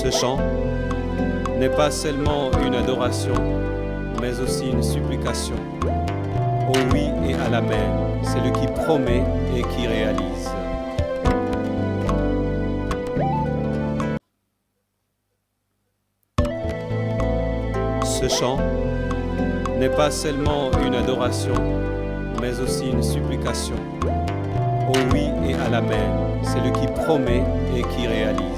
Ce chant n'est pas seulement une adoration, mais aussi une supplication. Au oui et à l'amen, celui qui promet et qui réalise. Ce chant n'est pas seulement une adoration, mais aussi une supplication. Au oui et à l'amen, celui qui promet et qui réalise.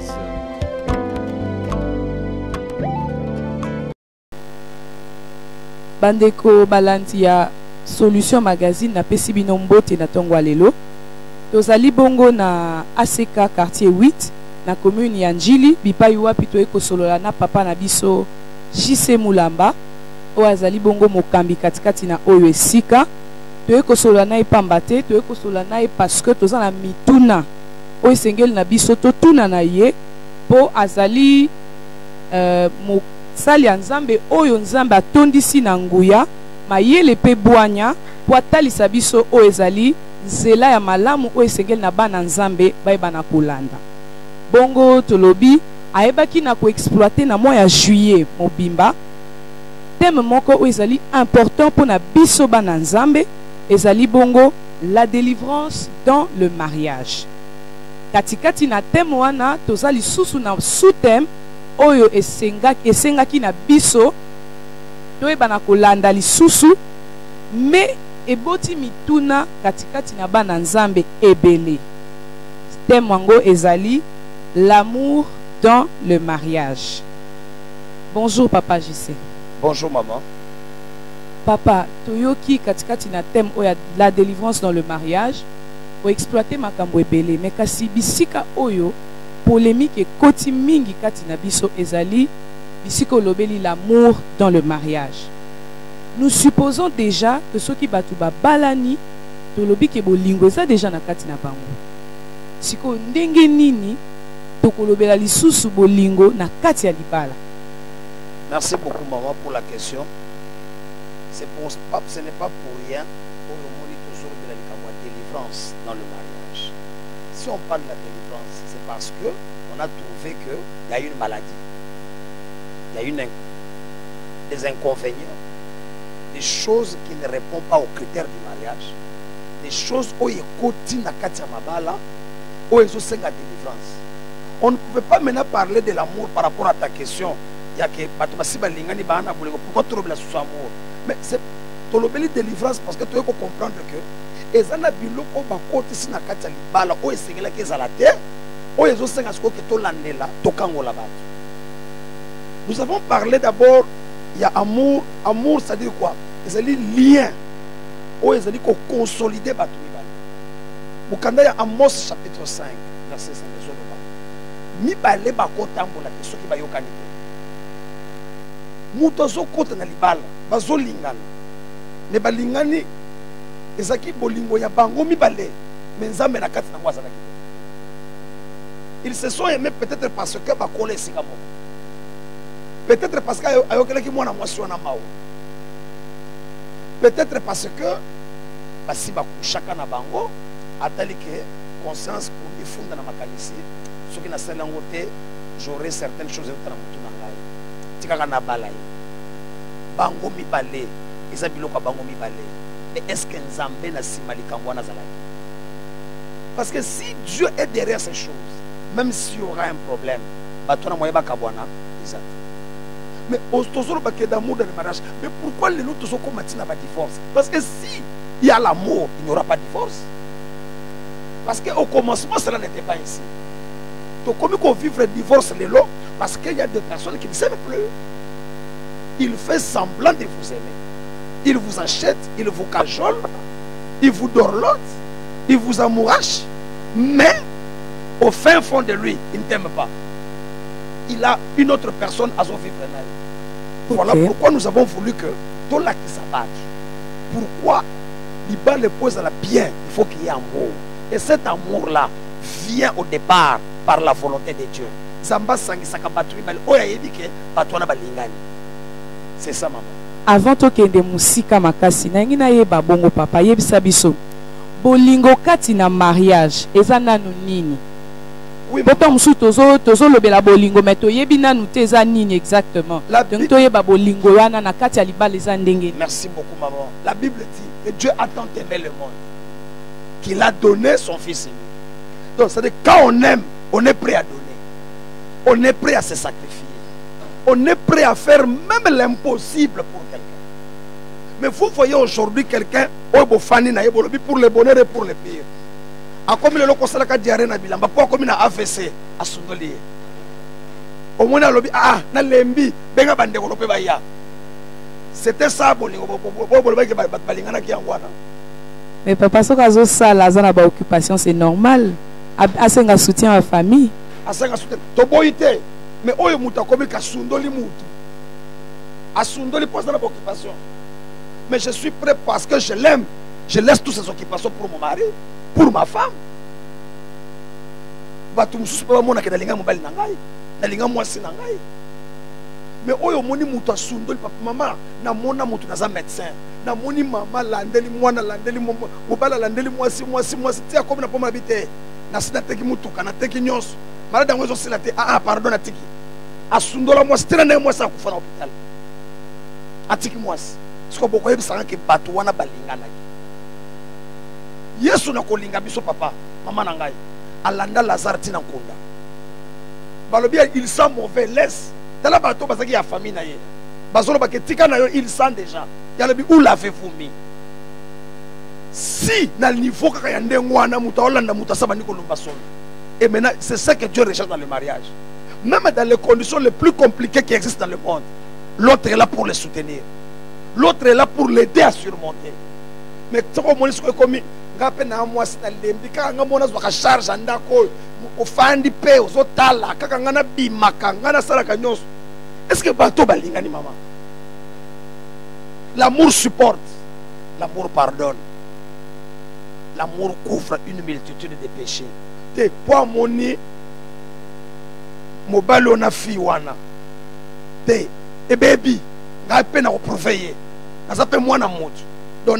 Bandeko balanti ya Solution Magazine na pesi bino mbote na tongo lelo. Tozali bongo na ACK quartier 8 na commune ya Njili bipai wapi to ekosolola na papa na biso JC Mulamba o azali bongo mokambi katikati na oyo esika to ekosolola na epamba te to ekosolola na parce que toza na mituna o esengeli na biso to tuna na ye po azali sali ya nzambe oyo nzambe atondisi na nguya mayele pe bwanya po atalisa biso oyo ezali nzela ya malamu oyo esengeli na bana nzambe bayeba na kolanda bongo tolobi ayebaki na koexploite na mois ya juillet mobimba thème moko oyo ezali important pour na biso bana nzambe ezali bongo la délivrance dans le mariage. Katikati na thème wana toza lisusu na sous-thème oyo esengaki na biso toyeba na kolanda lisusu mais eboti mituna katikati na bana nzambe ebele. Thème wango ezali l'amour dans le mariage. Bonjour papa JC. Bonjour maman. Papa, toyoki katikati na thème oyo la délivrance dans le mariage pour exploiter makambo ebele mais kasi bisika oyo polémique et koti mingi kati na biso ezali bisika lobeli l'amour dans le mariage. Nous supposons déjà que ceux qui batu ba balani to lobi ke bolingo eza déjà na kati na bango. Siko ndenge nini to kolobela lisusu bolingo na kati ya libala. Merci beaucoup maman pour la question. Ce n'est pas pour rien pour le monde toujours de la délivrance dans le mariage. Si on parle de la délivrance, c'est parce que on a trouvé qu'il y a une maladie, il y a des inconvénients, des choses qui ne répondent pas aux critères du mariage, des choses où il y a mabala, où il y a la délivrance. On ne pouvait pas maintenant parler de l'amour par rapport à ta question. Il y a que pourquoi trouver la sous-amour? Mais c'est tolobeli délivrance parce que tu dois comprendre que ezana biloko bakoti sina kati ya libala o esengela ke ezala te o ezosenga siko ke tolandela tokangola bato. Nous avons parlé d'abord il y a amour. Amour ça dit quoi? Ezali lien o ezali ko consolider bato mibale. Bukanda ya Amos chapitre 5 verset 5 mibale bakotambola te soki bayokani te. Muto azokota na libala bazolingana ne balingani ezaki bolingo ya bango mibale mais nzambe na kati na ngwa azalaki. Ils se sont aimés peut-être parce que bakola esika moko, peut-être parce que ayokelaki mwana mwasi wana mawa, peut-être parce que basi bakushaka na bango atali ke conscience pour ifunda na makanisi soki na sala ngo te j'aurais certaines choses à na mutu na ngai tikaka na balai bango mibale eza biloko bango mibale. Et est-ce que nzambe na simalika mwana zalaki? Parce que si Dieu est derrière ces choses, même s'il y aura un problème, batona moyeba kabwana exact. Mais ostosoro baké d'amour dans le mariage. Mais pourquoi les autres sont comme matina ba divorce? Parce que si il y a l'amour, il n'y aura pas de divorce. Parce qu'au commencement cela n'était pas ainsi. Donc comment qu'on vivre le divorce les lots? Parce qu'il y a des personnes qui ne s'aiment plus. Il fait semblant de vous aimer. Il vous achète, il vous cajole, il vous dorlote, il vous amourache, mais au fin fond de lui, il ne t'aime pas. Il a une autre personne à son vivre. Voilà pourquoi nous avons voulu que tout là qui s'abatte. Pourquoi l'Iba le pose à la bien? Il faut qu'il y ait amour. Et cet amour-là vient au départ par la volonté de Dieu. C'est ça, maman. Avant to kende musika makasi na ngi na yeba bongo papa yebisa biso bolingo kati na mariage eza nanu nini Oui, Boto musu tozo lobela bolingo mais toyebi nanu te eza nini exactement. Donc toyeba bolingo wana na kati ya libala eza ndenge. Merci beaucoup maman. La Bible dit que Dieu a tant aimé le monde qu'il a donné son fils aimé. Donc c'est-à-dire quand on aime, on est prêt à donner. On est prêt à se sacrifier. On est prêt à faire même l'impossible pour quelqu'un. Mais vous voyez aujourd'hui quelqu'un pour le bonheur et pour le pire. A comme le loco salaka diarrhée na bilamba pour comme na AVC à Sundoli. Au moins lobby ah na lembi benga bande ko pe baya. C'était ça bolingo balingana ki angwana. Mais papa sokazo sala za na ba occupation c'est normal. Asenga soutien à la famille. Asenga soutien. To boyité. Mais oyo muta comme ka Sundoli mutu. A Sundoli pose dans l'occupation. Mais je suis prêt parce que je l'aime. Je laisse toutes ces occupations pour mon mari, pour ma femme. Mais oyo moni mutu a Sundoli papa maman na mona mutu na za médecin. Na moni mama landeli mwana landeli mobala landeli mwasi tia comme na poma bité. Na sina teki mutu kana teki nyonso. Malade ngwezo sila te pardon na tiki. A Sundola mwasi tena na mwasi akufa na hôpital. Atiki mwasi. Siko boko yebisanga ke bato wana balingana. Yesu na kolinga biso papa, mama na ngai. Alanda Lazare tina nkonda. Balobi il sent mauvais, laisse. Tala bato bazaki ya famille na ye. Bazolo baketika na yo il sent déjà. Yalobi où l'avez-vous mis? Si na niveau kaka ya ndengwana muta olanda muta saba niko lumba solo. Et maintenant c'est ça que Dieu recherche dans le mariage. Même dans les conditions les plus compliquées qui existent dans le monde, l'autre est là pour le soutenir. L'autre est là pour l'aider à surmonter. Mais tu vois, mon esprit comme ngape na moi c'est lembi kaka ngamona zwa ka charge andako ofandi pe ozotala kaka ngana bimaka ngana sala kanyoso. Est-ce que bato balingani maman? L'amour supporte, l'amour pardonne. L'amour couvre une multitude de péchés. Te po moni mobali ona fi wana. Te e baby ngape na oproveye. Nazape mwana moto. Donc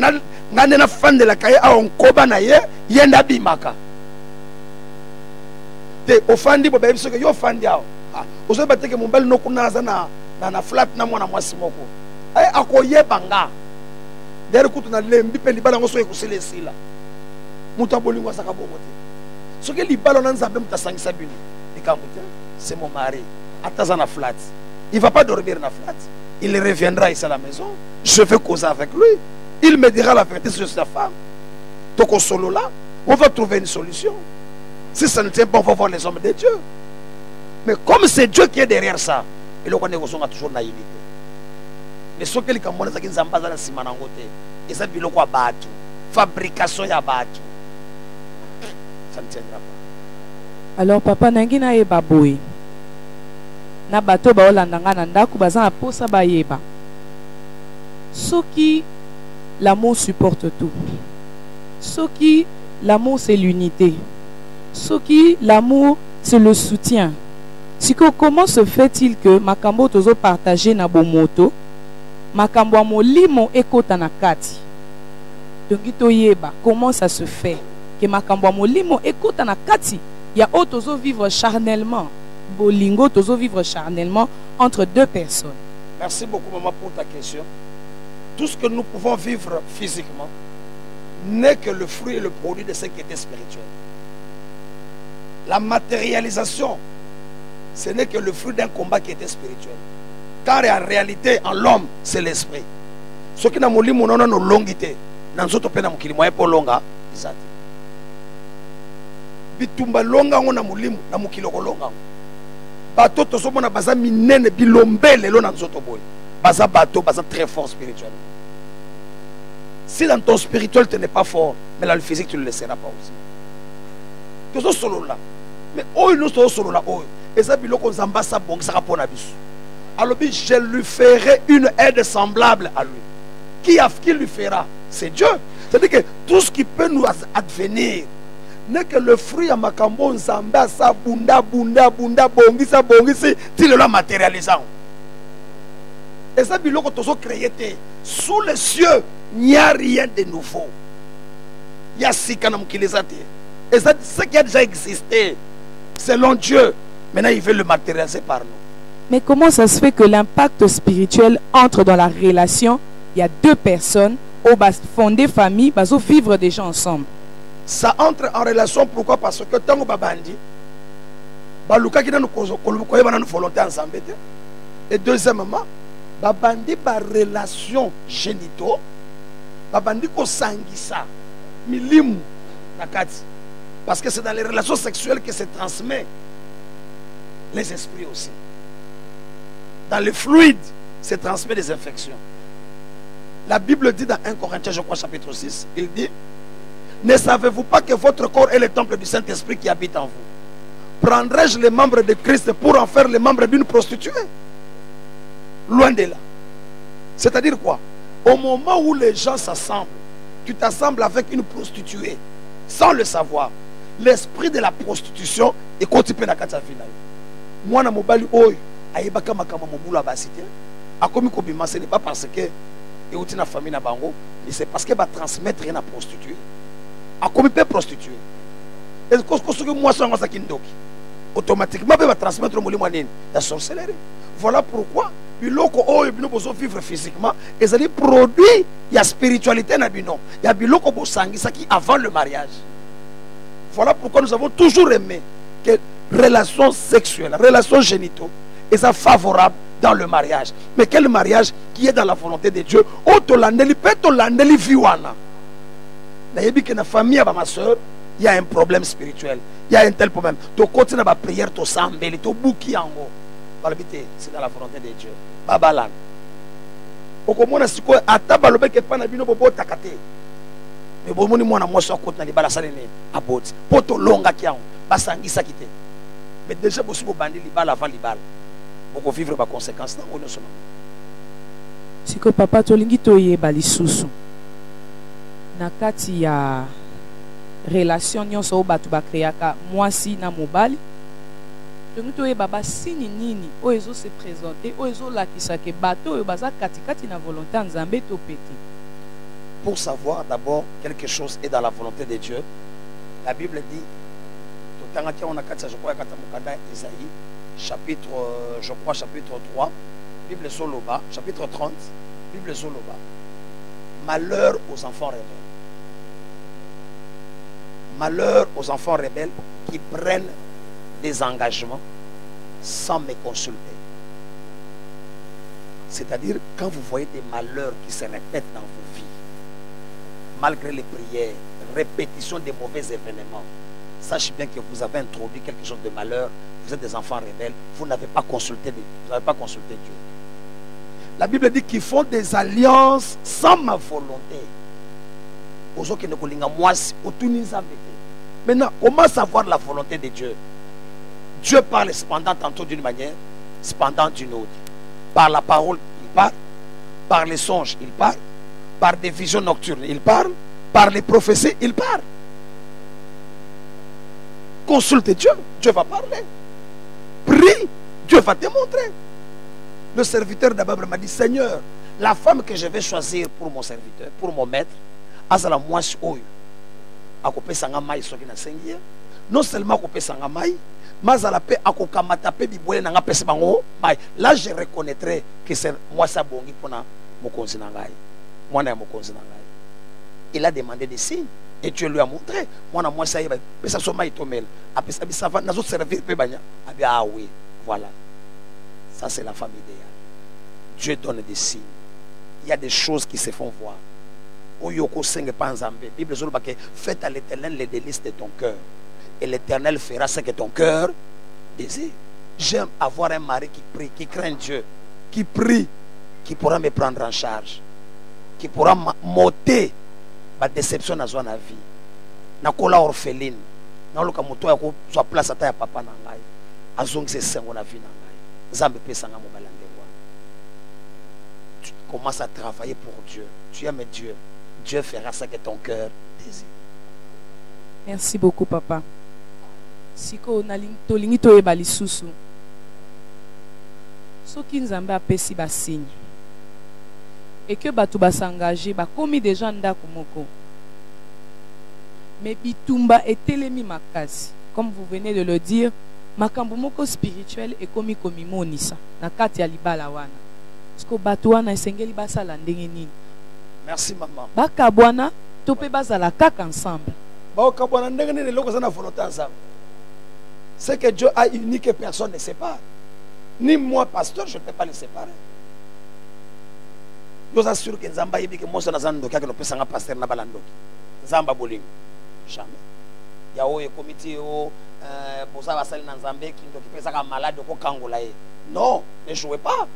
ngane na fan de la kaye a onkoba na ye yenda bimaka. Te ofandi bo baby soke yo fandi ao. Ozo bateke mobali no kunaza na flat na mwana mwasi moko. Ay akoyeba nga. Dere kutu na lembi pe libala ngoso ekusele sila. Muta bolingo saka bongo te. Soke libala na nzambe mutasangisa bino. Nikamute, c'est mon mari. Ataza na flat. Il va pas dormir na flat. Il reviendra ici à la maison. Je vais causer avec lui. Il me dira la vérité sur sa femme. Donc solo là, on va trouver une solution. Si ça ne tient pas, on va voir les hommes de Dieu. Mais comme c'est Dieu qui est derrière ça, et le négociation a toujours naïveté. Mais ce que les Camerounais qui nous embarquent dans le simanangote, et ça bilo quoi battu, fabrication ya battu, ça ne tiendra pas. Alors papa nangina e baboy. Na bato ba olandanga na ndaku bazana posa ba yeba. Soki l'amour supporte tout. Soki l'amour c'est l'unité. Soki l'amour c'est le soutien. Siko comment se fait-il que makambo tozo partager na bomoto makambo molimo ekota na kati. Donc to yeba comment ça se fait que makambo molimo ekota na kati ya o tozo vivre charnellement. Bolingo tozo vivre charnellement entre deux personnes. Merci beaucoup maman pour ta question. Tout ce que nous pouvons vivre physiquement n'est que le fruit et le produit de ce qui était spirituel. La matérialisation, ce n'est que le fruit d'un combat qui était spirituel. Car en réalité, en l'homme, c'est l'esprit. Ce qui n'a pas de longité, dans notre pays, nous avons pas longa. Bitumba longa on a mulimu na mukiloko longa. Bato to somo na baza minene bilombele lo na nzoto boy. Baza bato baza très fort spirituellement. Si dans ton spirituel tu n'es pas fort, mais dans le physique tu ne le seras pas aussi. Que ce solo là. Mais oh nous sommes solo là oh. Et ça biloko nzamba sa bon ça rapona biso. Alors je lui ferai une aide semblable à lui. Qui lui fera? C'est Dieu. C'est-à-dire que tout ce qui peut nous advenir n'est que le fruit à makambo nzamba sa bunda bongisi til la matérialisant. Et ça biloko tozo créé sous les cieux il n'y a rien de nouveau. Il y a sika na mukilizate. Et ça ce qui a déjà existé selon Dieu. Maintenant, il veut le matérialiser par nous. Mais comment ça se fait que l'impact spirituel entre dans la relation? Il y a deux personnes au bas fonder famille, baso vivre déjà ensemble. Ça entre en relation, pourquoi? Parce que tant que babandi, baluka qui nous volonté ensemble. Et deuxièmement, babandi par relation génitaux, babandi ko sangisa milimu nakati. Parce que c'est dans les relations sexuelles que se transmet les esprits aussi. Dans les fluides, se transmet des infections. La Bible dit dans 1 Corinthiens, je crois, chapitre 6, il dit: ne savez-vous pas que votre corps est le temple du Saint-Esprit qui habite en vous? Prendrai-je les membres de Christ pour en faire les membres d'une prostituée? Loin de là. C'est-à-dire quoi? Au moment où les gens s'assemblent, tu t'assembles avec une prostituée sans le savoir. L'esprit de la prostitution est constitué dans la finale. Moi, na mobali oy, ayebaka makama mobula basité. Akomi kobima, ce n'est pas parce que et outi na famille na bango, mais c'est parce que va transmettre rien à prostituée. Akomi peut prostituer. Et que moi ça ça kindoki. Automatiquement va transmettre molimo nini la sorcellerie. Voilà pourquoi biloko oyo bino bozo vivre physiquement et ça dit produit il y a spiritualité na bino. Il y a biloko bosangisa qui avant le mariage. Voilà pourquoi nous avons toujours aimé que relations sexuelles, relations génitaux, et ça favorable dans le mariage. Mais quel mariage qui est dans la volonté de Dieu? Otolandeli petolandeli viwana. Nayebi que na famille à ma soeur, il y a un problème spirituel. Il y a un tel problème. To continue ma prière, to sambeli, to bouki ango. C'est dans la volonté de Dieu. Babalan. Okomona siko atabalobe ke pana bino bobo takate. Mais bon moni mwana moi so côté na libala salene aboti. Poto longa kiango. Basangisa kite. Mais déjà bosu bandi libala avant libala. Boko vivre ba conséquences na ono sona. Siko papa tolingi toyeba lisusu. Na kati ya relation nyonso batu ba créaka mwasi na mobali. Donc toyeba ba sini nini oezo se présenter oezo lakisa ke bato oyo baza katikati na volonté nzambe to pété. Pour savoir d'abord quelque chose est dans la volonté de Dieu, la Bible dit, je crois, Isaïe, chapitre 3, Bible Soloba, chapitre 30, Bible Soloba. Malheur aux enfants rebelles. Malheur aux enfants rebelles qui prennent des engagements sans me consulter. C'est-à-dire, quand vous voyez des malheurs qui se répètent dans vos vies, malgré les prières, répétition des mauvais événements, sachez bien que vous avez introduit quelque chose de malheur, vous êtes des enfants rebelles, vous n'avez pas consulté Dieu. La Bible dit qu'ils font des alliances sans ma volonté. Maintenant, comment savoir la volonté de Dieu? Dieu parle cependant tantôt d'une manière, cependant d'une autre. Par la parole, il parle. Par les songes, il parle. Par des visions nocturnes, il parle. Par les prophéties, il parle. Consulte Dieu, Dieu va parler. Prie, Dieu va te montrer. Le serviteur d'Abraham m'a dit: Seigneur, la femme que je vais choisir pour mon serviteur, pour mon maître, azala mwasi oyo akopesa nga mai soki na sengi, non seulement akopesa nga mai, mazala pe akokamata pe bibwele na nga pesa bango mai. Là je reconnaîtrai que c'est mwasi abongi pona mokonzi na ngai, mwana ya mokonzi na ngai. Il a demandé des signes et Dieu lui a montré. Mwana mwasi ayeba pesa so mai tomel apesa bisava nazo servir pe banya. Ah oui, voilà. Ça c'est la femme idéale. Dieu donne des signes. Il y a des choses qui se font voir. Oyoko senge panzambe. Bible zolo bake, faites à l'Éternel les délices de ton cœur et l'Éternel fera ce que ton cœur désire. J'aime avoir un mari qui prie, qui craint Dieu, qui prie, qui pourra me prendre en charge, qui pourra m'ôter ma déception dans la vie. Nakola orpheline. Naloka moto ya ko soit place ata ya papa na ngai. Azong se sengo na vie na ngai. Zambe pesa nga mobalande wa. Tu commences à travailler pour Dieu. Tu aimes Dieu. Dieu fera ce que ton cœur désire. Merci beaucoup, papa. Siko tolingi toyeba lisusu. Soki nzambe apesi ba signe. Et que batu ba s'engager ba komi déjà ndako moko. Mais bitumba etelemi makasi. comme vous venez de le dire, makambo moko spirituel ekomi komimonisa na kati ya libala wana. Parce que bato wana esengeli basala ndenge nini. Merci maman. Bakabwana to pe bazala kaka ensemble. Bakabwana ndenge nini loko za na volonté ensemble. C'est que Dieu a uni que personne ne sépare. Ni moi pasteur, je ne peux pas les séparer. Je vous assure que Nzamba yebi que moi ça nazando que no pesa nga pasteur na balandoki. Nzamba bolingo. Jamais. Ya oye comité o boza basali na Nzambe ki ndo ki pesa ka malade ko kangola ye. Non, ne jouez pas.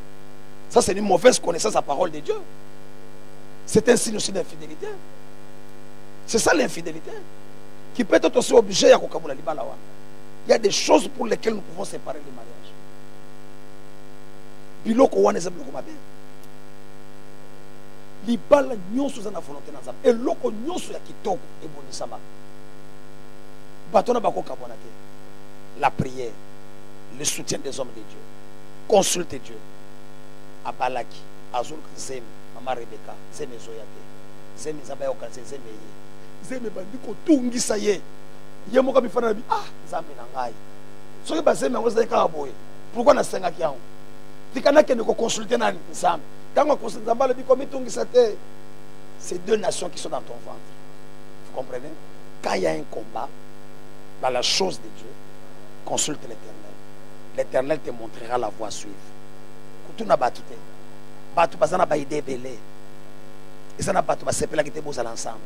Ça c'est une mauvaise connaissance de la parole de Dieu. C'est un signe aussi d'infidélité. C'est ça l'infidélité. Qui peut être aussi obligé à kokamula libala wana. Il y a des choses pour lesquelles nous pouvons séparer les mariages. Biloko wana ezablo ko mabe. Libala nyonso za na volonté na Nzambe. Eloko nyonso ya kitoko ebonisama. Batona bako kabona te. La prière, le soutien des hommes de Dieu. Consulte Dieu. Abalaki, Azul Zem, Mama Rebecca, Zem Zoyate, Zem Zabayo Kanse, Zem Ye, Zem Bandiko Tungisa Ye, Yemoka Bifana, ah, Zambi Nangai. So you basé, mais vous avez qu'à aboyer. Pourquoi n'a pas qui a? Tu connais que nous consulter dans Zam. Quand on consulte Zamba, le dit comme Tungisa Te, c'est deux nations qui sont dans ton ventre. Vous comprenez? Quand il y a un combat, dans la chose de Dieu, consulte l'Éternel. L'Éternel te montrera la voie à suivre. Tout n'a pas tout. Batu bazana ba idée belé. Ils na batu ba sepela ki te bozala ensemble.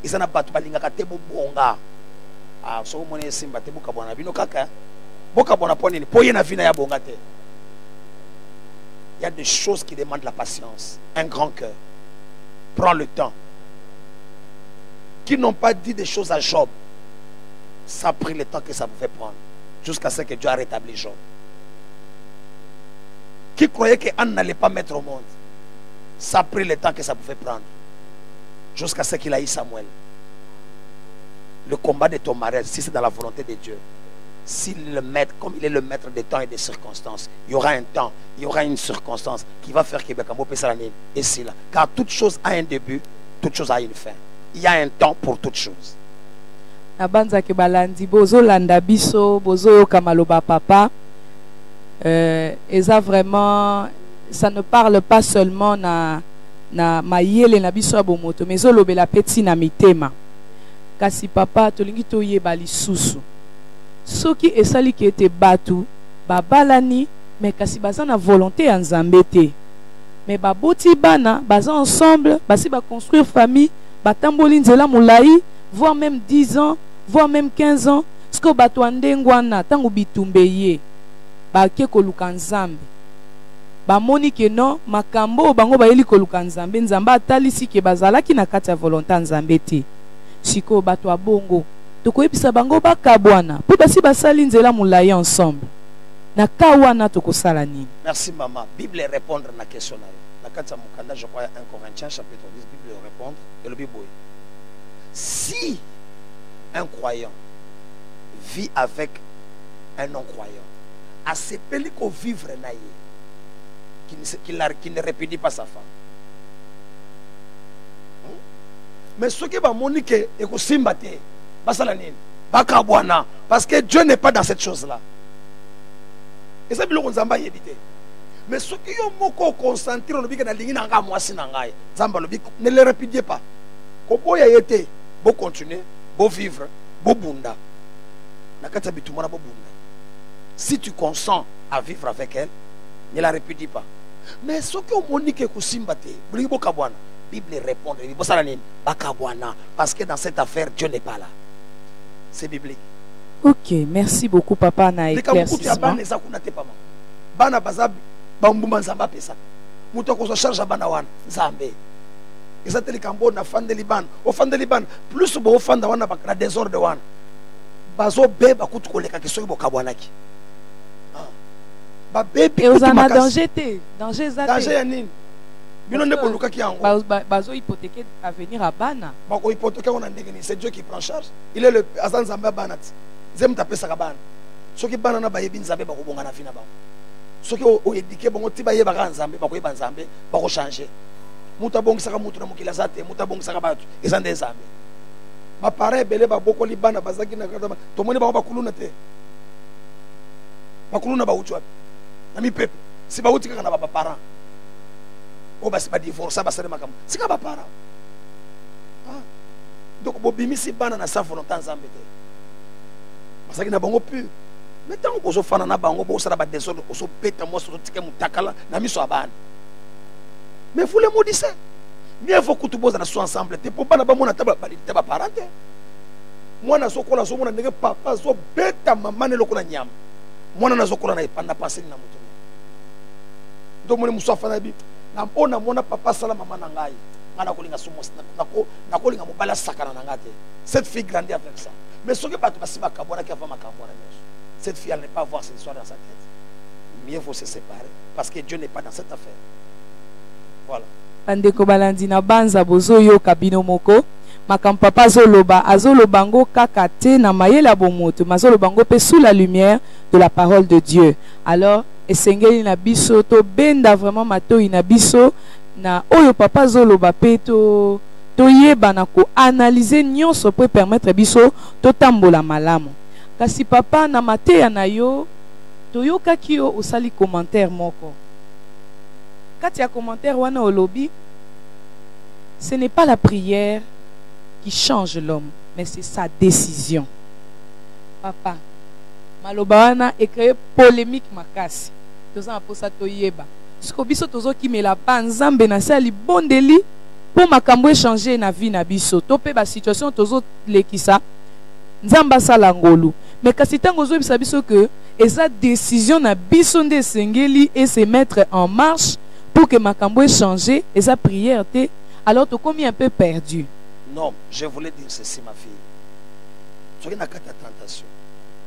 Ils na batu ba linga ka te bonga. Ah so mone simba te buka bona bino kaka. Boka bona poni ni poye na vina ya bonga te. Il y a des choses qui demandent la patience, un grand cœur. Prends le temps. Qui n'ont pas dit des choses à Job, ça a pris le temps que ça pouvait prendre jusqu'à ce que Dieu a rétabli Job. Qui croyait qu'Anne n'allait pas mettre au monde, ça a pris le temps que ça pouvait prendre jusqu'à ce qu'il a eu Samuel. Le combat de ton mariage, si c'est dans la volonté de Dieu, s'il le met, comme il est le maître des temps et des circonstances, il y aura un temps, il y aura une circonstance qui va faire Québec et c'est là. Car toute chose a un début, toute chose a une fin. Il y a un temps pour toute chose. Nabanza ke balandi bozo landa biso bozo kamaloba papa. Eza vraiment, ça ne parle pas seulement na mayele na biso abomoto, mais zolobe la peti na mitema. Kasi papa tolingi toyeba lisusu. Soki esali ki ete batu babalani, mais kasi baza na volonté ya Nzambe te. Mais baboti bana baza ensemble, basi ba construire famille, batamboli nzela mulai, voire même 10 ans, voire même 15 ans, sko batu andengwana tangu bitumbeye. Bake koluka Nzambe bamoni ke non makambo bango bayeli koluka Nzambe Nzambe atalisi ke bazalaki na kati ya volonté Nzambe te siko bato abongo tokoyebisa bango bakabwana po basi basali nzela mulai ensemble na kawana tokosala nini. Merci maman. Bible répondre na question na kati ya mukanda, je crois 1 Corinthiens chapitre 10, Bible répondre et le Bible. Si un croyant vit avec un non-croyant, à ce pays qu'on vivre qui ne répudie pas sa femme. Mais ce qui va moniquer et que simbate, parce que Dieu n'est pas dans cette chose-là. Et ça, nous avons évité. Mais ce qui est concentré dans le but ne le répudiez pas. Comment y a été, beau continuer, beau vivre, beau bunda. Si tu consens à vivre avec elle, ne la répudie pas. Mais ce que Monique et Kousimbate, Bible répond, parce que dans cette affaire, Dieu n'est pas là. C'est biblique. Ok, merci beaucoup papa na éclaircissement. Bana baza bambuma nzamba pesa. Muto ko so charge bana wana nzambe. Ezateli kambo na fande liban. O fande liban plus bo fanda wana bakra désordre wana. Bazo beba kutu koleka ke soki bokabwanaki. Ba bebi et aux en danger te, danger zate. Danger ya nini? Bino ne koluka ki yango. Bazo hypothéquer avenir à bana. Ba ko hypothéquer on a ndengeni, c'est Dieu qui prend charge. Il est le azan nzamba banati. Zem tapesa ka bana. Soki bana na bayebi nzambe ba ko bonga na fina ba. Soki o éduquer bongo ti baye ba ka nzambe ba ko yeba nzambe ba ko changer. Muta bongisaka mutu na mukila zate, muta bongisaka batu ezande nzambe. ba parents ebele ba bokoli bana bazaki na kata tomoni ba kuluna te ba kuluna ba uti wapi na mi pepe si ba uti kaka na ba parents o ba si ba divorce ba sale makam si ka ba parents donc bobimisi bana na sa volonté nzambe te bazaki na bango pu mais tant que fana na bango bo sala ba désordre ko so peta mo so tike mutakala na miso abana mais vous le maudissez mieux vaut que tout boza na so ensemble te pour bana ba mona taba ba parente mwana so kola so mona ndenge papa so beta mama ne lokola nyama mwana na so kola na ipanda passer na mutu donc mona muso afana bi na ona mona papa sala mama na ngai ngana kolinga so mos na kolinga mobala sakana na ngate cette fille grandit avec ça mais ce que bato basima kabona ki avant makabona cette fille elle n'est pas voir cette histoire dans sa tête mieux faut se séparer parce que Dieu n'est pas dans cette affaire voilà bandeko balandi na banza bozo yo kabino moko makam papa azoloba ngo kaka te na mayela bomoto mazoloba ngo pe sous la lumière de la parole de Dieu alors esengeli na biso to benda vraiment matoi na biso na oyo papa zoloba pe to yeba na ko analyser nyonso peut permettre biso to tambola malamu kasi papa na mateya na yo toyokaki yo osali commentaire moko kati ya commentaire wana olobi ce n'est pas la prière qui change l'homme mais c'est sa décision papa maloba wana créé polémique makasi toza po sa toyeba siko biso tozokimela pa nzambe na sali bondeli po makambo changer na vie na biso to pe ba situation tozolekisa nzambe asala ngolu mais kasi tango ozobisa biso que eza décision na biso nde sengeli et se mettre en marche pour que makambo changer eza prière te alors tu comme un peu perdu. Non, je voulais dire ceci ma fille. Tu as kata tentation.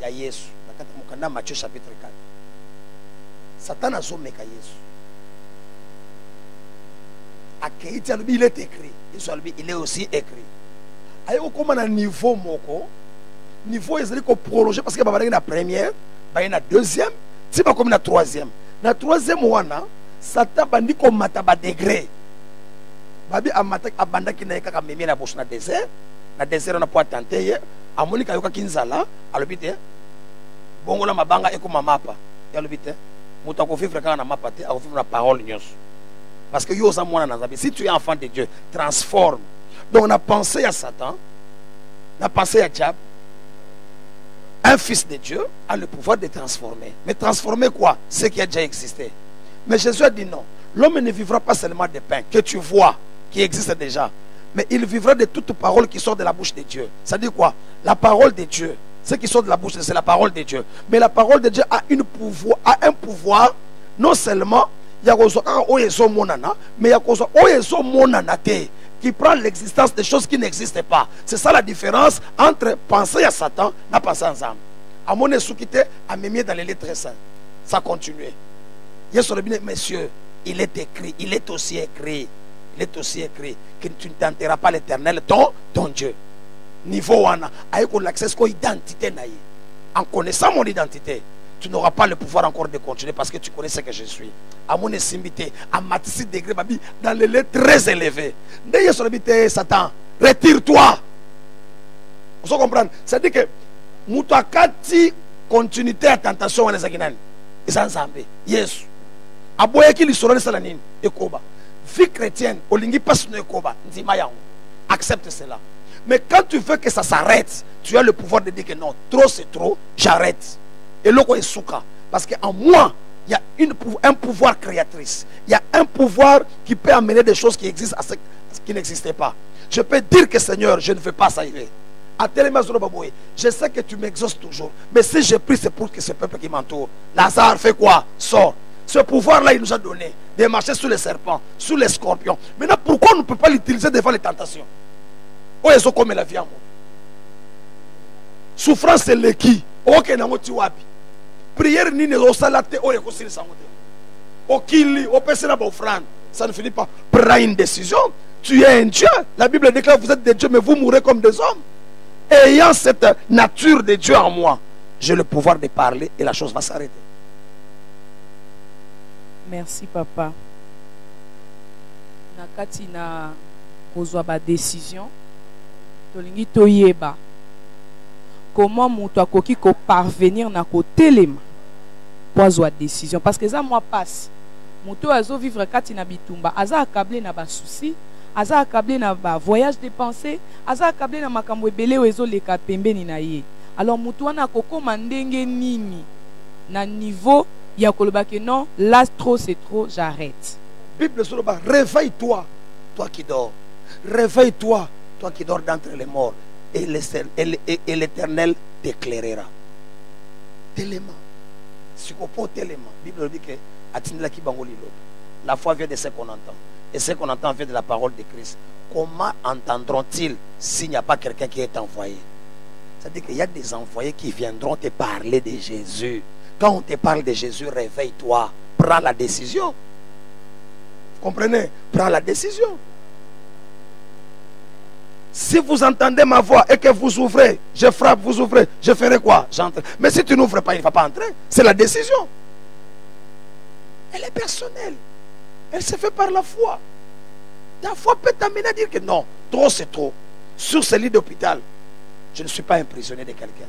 Ya Yesu, na kata mukanda Matthieu chapitre 4. Satan a zombé ka Yesu. Akeiti alubi il est écrit. Yesu alubi il est aussi écrit. Ayo koma na niveau moko. Niveau ezali ko prolonger parce que ba na première, ba na deuxième, ti ba comme na troisième. Na troisième wana, Satan bandi ko mata ba degré. Babi amata abanda ki na kaka memi na bosh na désert on a pas tenté ye amoni ka yoka kinzala alobite bongola mabanga eko mamapa ya lobite muta ko vivre kana na mapa te a vivre la parole nyos parce que yo za mwana na nzambe si tu es enfant de Dieu transforme donc on a pensé à Satan on a pensé à diable un fils de Dieu a le pouvoir de transformer mais transformer quoi ce qui a déjà existé mais Jésus a dit non l'homme ne vivra pas seulement de pain que tu vois qui existe déjà, mais il vivra de toute parole qui sort de la bouche de Dieu. Ça dit quoi? La parole de Dieu, ce qui sort de la bouche, c'est la parole de Dieu. Mais la parole de Dieu a un pouvoir, non seulement mais qui prend l'existence des choses qui n'existent pas. C'est ça la différence entre penser à Satan et penser à Nzambe. À mon essoukité, à m'aimer dans les lettres saintes. Ça continue. Messieurs, il est écrit, il est aussi écrit. Il est aussi écrit que tu ne tenteras pas l'Éternel, ton Dieu. Niveau wana, avec l'accès à l'identité, en connaissant mon identité, tu n'auras pas le pouvoir encore de continuer parce que tu connais ce que je suis. À mon estimité, à ma degré, dans les lettres très élevées. D'ailleurs, sur le Satan, retire-toi. Vous comprenez? C'est-à-dire que Moutakati continuité à tentation à les Yes. Aboye qui l'histoire de Salanine, Ekoba. Vie chrétienne, Olingi passe no Ekoba, accepte cela. Mais quand tu veux que ça s'arrête, tu as le pouvoir de dire que non, trop c'est trop, j'arrête. Et l'autre est souka. Parce qu'en moi, il y a un pouvoir créatrice. Il y a un pouvoir qui peut amener des choses qui existent à ce qui n'existaient pas. Je peux dire que Seigneur, je ne veux pas ça arriver. Je sais que tu m'exauces toujours. Mais si j'ai pris, c'est pour que ce peuple qui m'entoure. Lazare fait quoi? Sort. Ce pouvoir-là, il nous a donné de marcher sur les serpents, sur les scorpions. Maintenant, pourquoi on ne peut pas l'utiliser devant les tentations? Oh, ils ont comme la vie en moi. Souffrance, c'est le qui. Ok, nango tiwabi. Prière ni ne osalate o ekosili sangote. O kili, o pesena ba offrande. Ça ne finit pas. Prends une décision. Tu es un Dieu. La Bible déclare vous êtes des dieux, mais vous mourrez comme des hommes. Ayant cette nature de Dieu en moi, j'ai le pouvoir de parler et la chose va s'arrêter. Merci papa. Nakati na kozwa ba décision. tolingi toyeba comment mutu akoki ko parvenir na kotelema po azwa décision, parce que ça moi passe mutu azo vivre kati na bitumba, aza accablé na ba souci, aza accablé na ba voyage dépensé, aza accablé na makambo ebele o ezoleka pembeni na ye. Alors mutu wana akokoma ndenge nini na niveau ya koloba que non, là trop c'est trop, j'arrête. Bible sur le bas, réveille-toi, toi qui dors. Réveille-toi, toi qui dors d'entre les morts, et l'Éternel t'éclairera. Tellement. Si on peut tellement, la Bible dit que la foi vient de ce qu'on entend. Et ce qu'on entend vient de la parole de Christ. Comment entendront-ils s'il n'y a pas quelqu'un qui est envoyé? C'est-à-dire qu'il y a des envoyés qui viendront te parler de Jésus. Quand on te parle de Jésus, réveille-toi. Prends la décision. Vous comprenez? Prends la décision. Si vous entendez ma voix et que vous ouvrez, je frappe, vous ouvrez, je ferai quoi? J'entre. Mais si tu n'ouvres pas, il ne va pas entrer. C'est la décision. Elle est personnelle. Elle se fait par la foi. Ta foi peut t'amener à dire que non, trop c'est trop. Sur ce lit d'hôpital, je ne suis pas un prisonnier de quelqu'un.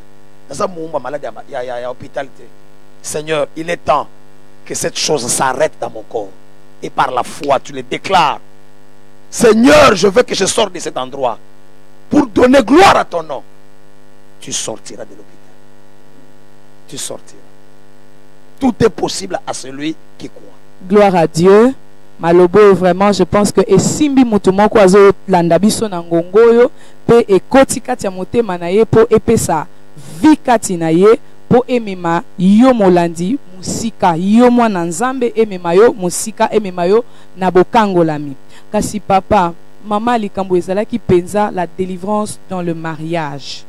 Dans un moment malade, il y a hôpital. Seigneur, il est temps que cette chose s'arrête dans mon corps. Et par la foi, tu le déclares. Seigneur, je veux que je sorte de cet endroit pour donner gloire à ton nom. Tu sortiras de l'hôpital. Tu sortiras. Tout est possible à celui qui croit. Gloire à Dieu. Malobo, vraiment, je pense que esimbi mutumo kwa zo landabiso na ngongoyo pe ekoti kati ya motema na ye po epesa vi kati na ye po emema yo molandi musika yo mwana nzambe emema yo musika emema yo na bokangolami. Kasi papa, mama likambo ezalaki penza la délivrance dans le mariage.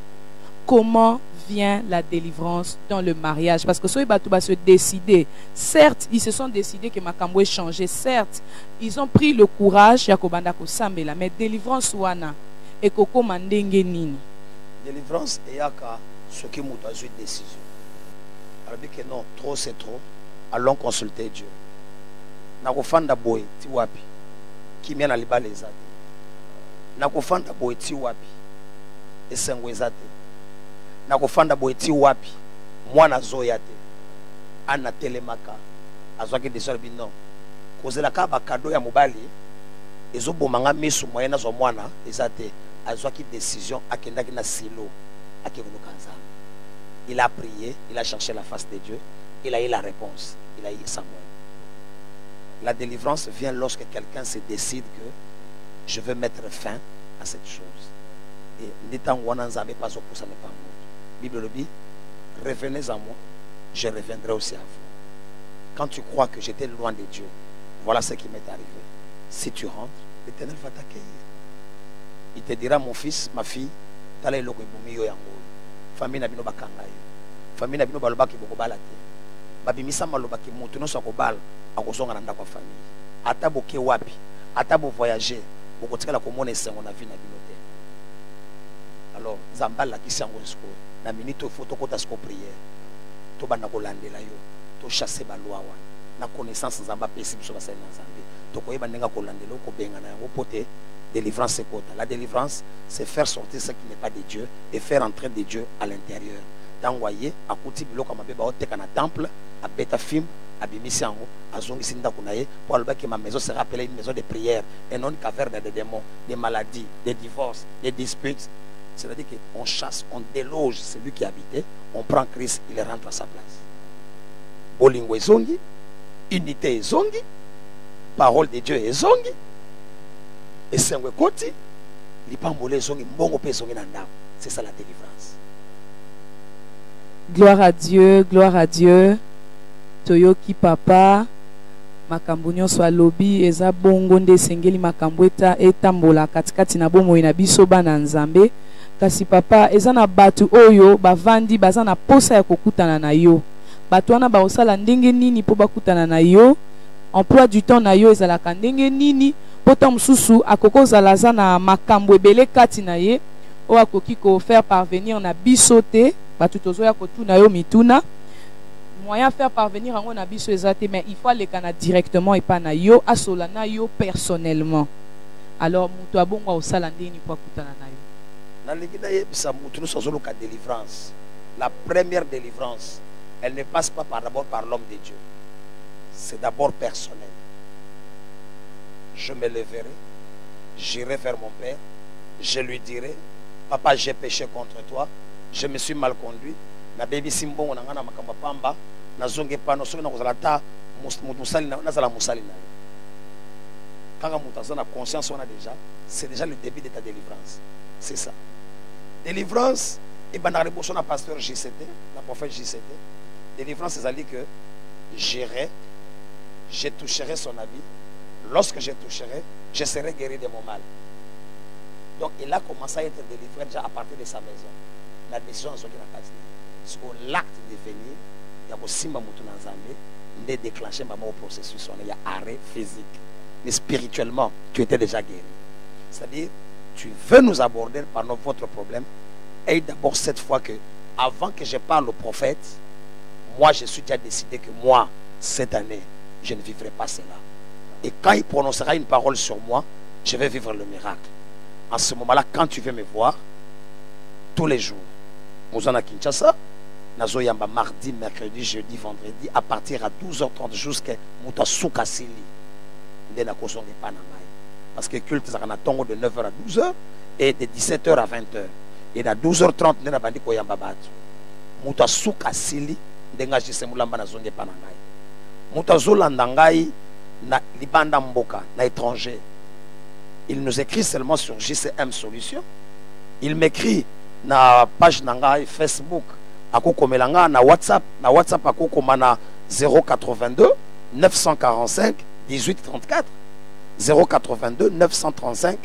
Comment vient la délivrance dans le mariage? Parce que ceux qui va se décider, certes, ils se sont décidés que makambo est changé, certes, ils ont pris le courage yakobanda ko sambela, mais délivrance wana et koko mandenge nini? Délivrance et yaka ce qui m'a une décision. Alors que non, trop c'est trop. Allons consulter Dieu. Nakofanda boy ti wapi? Kimia na libala ezate. Nakofanda boy ti wapi? Esengo ezate. Nakofanda boy ti wapi? Mwana zoya te. Ana telemaka. Azwaki desor bino. Kozela ka ba cadeau ya mobali. Ezo bomanga misu moyena zo mwana ezate. Azwaki décision akendaki na silo akekoluka nzambe. Il a prié, il a cherché la face de Dieu, il a eu la réponse, il a eu Samuel. La délivrance vient lorsque quelqu'un se décide que je veux mettre fin à cette chose. Et n'étant wananzambe pas au ça n'est pas moi. Bible le dit, revenez à moi, je reviendrai aussi à vous. Quand tu crois que j'étais loin de Dieu, voilà ce qui m'est arrivé. Si tu rentres, l'Éternel va t'accueillir. Il te dira, mon fils, ma fille, t'allais le yo yango. Famille na bino bakanga yo. Famille na bino balobaki bokobala te. Babimisa malobaki mutu no sokobala akozonga na ndako famille. Ata boke wapi, ata bo voyager, bokotikala komona esengo na vie na bino te. Alors, zambala kisango esko na minute photo kota sko prière. To bana kolandela yo, to chasser balwa wa. Na connaissance zamba pesi biso basali na nzambe. To koyeba ndenga kolandela ko benga na yango pote. Délivrance c'est quoi? La délivrance, c'est faire sortir ce qui n'est pas de Dieu et faire entrer de Dieu à l'intérieur. Dans voyez, à côté de l'eau, à temple, à Betafim, à Bimisango, à Zongisinda Kunaye, pour que ma maison sera appelée une maison de prière et non une caverne de démons, des maladies, des divorces, des disputes. C'est-à-dire qu'on chasse, on déloge celui qui habitait, on prend Christ, il rentre à sa place. Bolingo est zongi, unité est zongi, parole de Dieu est zongi. Et c'est un côté, c'est ça la délivrance. Gloire à Dieu, gloire à Dieu. Toyoki papa, makambunyo soit lobby, eza bongo nde sengeli makambweta etambola katikati na bomo ina biso bana nzambe. Kasi papa, eza na batu oyo bavandi baza na posa ya kokutana na yo. Batu wana baosala ndenge nini po bakutana na yo? Emploi du temps na yo ezalaka ndenge nini? Poto mususu akoko zalaza na makambo ebele kati na ye o akoki ko faire parvenir na bisote batu tozoya kotuna yo mituna moyen faire parvenir ango na biso ezate, mais il faut aller kana directement et pas na yo asola na yo personnellement. Alors mutu abongo osala ndeni po akutana na yo? délivrance. La première délivrance, elle ne passe pas d'abord par l'homme de Dieu. C'est d'abord personnel. Je me lèverai, j'irai vers mon père, je lui dirai, papa, j'ai péché contre toi, je me suis mal conduit. Na baby simbo na ngana makamba pamba na zonge pano soki na kozala ta musali na nazala musali na yo. Quand on a conscience, on a déjà, c'est déjà le début de ta délivrance. C'est ça. Délivrance, et ben dans le pasteur JCT, la prophète JCT, délivrance, c'est-à-dire que j'irai, je toucherai son habit. Lorsque je toucherai, je serai guéri de mon mal. Donc il a commencé à être délivré déjà à partir de sa maison. La décision de ce que l'acte de venir, il y a aussi de déclencher un processus, il y a arrêt physique. Mais spirituellement, tu étais déjà guéri. C'est-à-dire, tu veux nous aborder par votre problème. Et d'abord, cette fois que, avant que je parle au prophète, moi, je suis déjà décidé que moi, cette année, je ne vivrai pas cela. Et quand il prononcera une parole sur moi, je vais vivre le miracle. En ce moment-là, quand tu veux me voir, tous les jours, nous en à Kinshasa, Nazoyamba mardi, mercredi, jeudi, vendredi, à partir à 12h30 jusqu'à Moutasuka Sili. Parce que le culte est de 9h à 12h et de 17h à 20h. Et à 12h30, nous avons dit que nous avons Moutasuka Sili, nous avons dit que nous avons dit que nous avons dit na étranger. Il nous écrit seulement sur JCM Solution. Il m'écrit na page nangai Facebook, akokomelanga na WhatsApp, akokoma 082 945 1834 082 935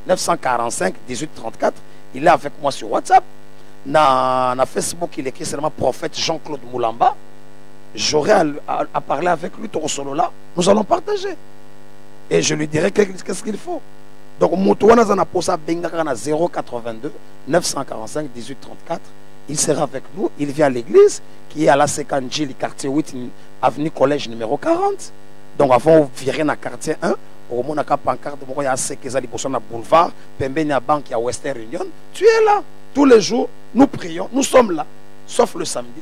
945 1834. Il est avec moi sur WhatsApp. Na Facebook, il écrit seulement prophète Jean-Claude Moulamba. J'aurai à parler avec lui tout solo là. Nous allons partager. Et je lui dirai qu'est-ce qu'il faut. Donc, Moutouana Zanaposa Bengakana 082 945 1834. Il sera avec nous. Il vient à l'église qui est à la Sekandjili, quartier 8, avenue Collège numéro 40. Donc, avant de virer dans le quartier 1, au moment où on a pancarte, il y a Sekezali Bossona Boulevard, Pembenia Bank, il y a Western Union. Tu es là. Tous les jours, nous prions. Nous sommes là. Sauf le samedi.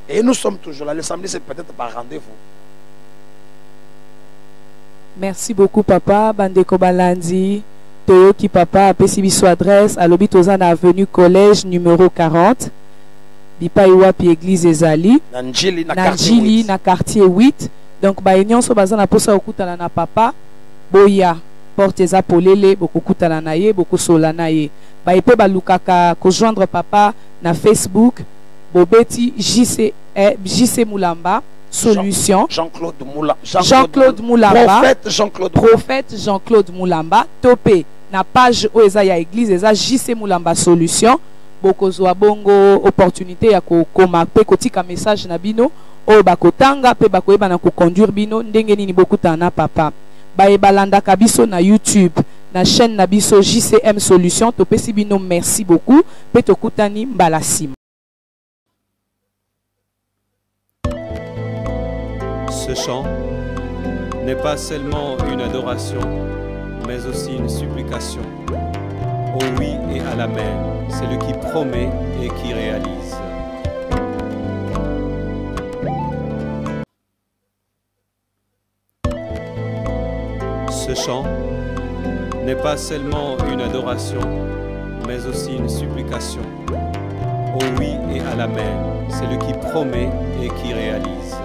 Et nous sommes toujours là. Le samedi, c'est peut-être par rendez-vous. Merci beaucoup, papa. Bandeko Balandi. Toyoki, papa, a PCB adresse à l'Obitozan avenue Collège numéro 40. Bipaiwapi église Ezali. Nanjili, na quartier 8. Donc, baignon so bazana posa okutala na papa. Boya. Porte eza polele, beaucoup kutala na ye, beaucoup solana ye. Baipe balukaka rejoindre papa na Facebook. Bobeti JC Moulamba. Solution. Jean-Claude Moulamba. Prophète Jean-Claude Moulamba. Topé. Na page oeza ya église eza JC Moulamba Solution. Bokozwa bongo opportunité ya koma pe kotika message na bino. O bakotanga pe bakoyeba na ko conduire bino ndenge nini bokutana papa. Baebalanda kabiso na YouTube. Na chaîne na biso JCM Solution. Topesi bino merci beaucoup. Pe tokutani mbalasim. Ce chant n'est pas seulement une adoration, mais aussi une supplication. Au oui et à l'amen, c'est lui qui promet et qui réalise. Ce chant n'est pas seulement une adoration, mais aussi une supplication. Au oui et à l'amen, c'est lui qui promet et qui réalise.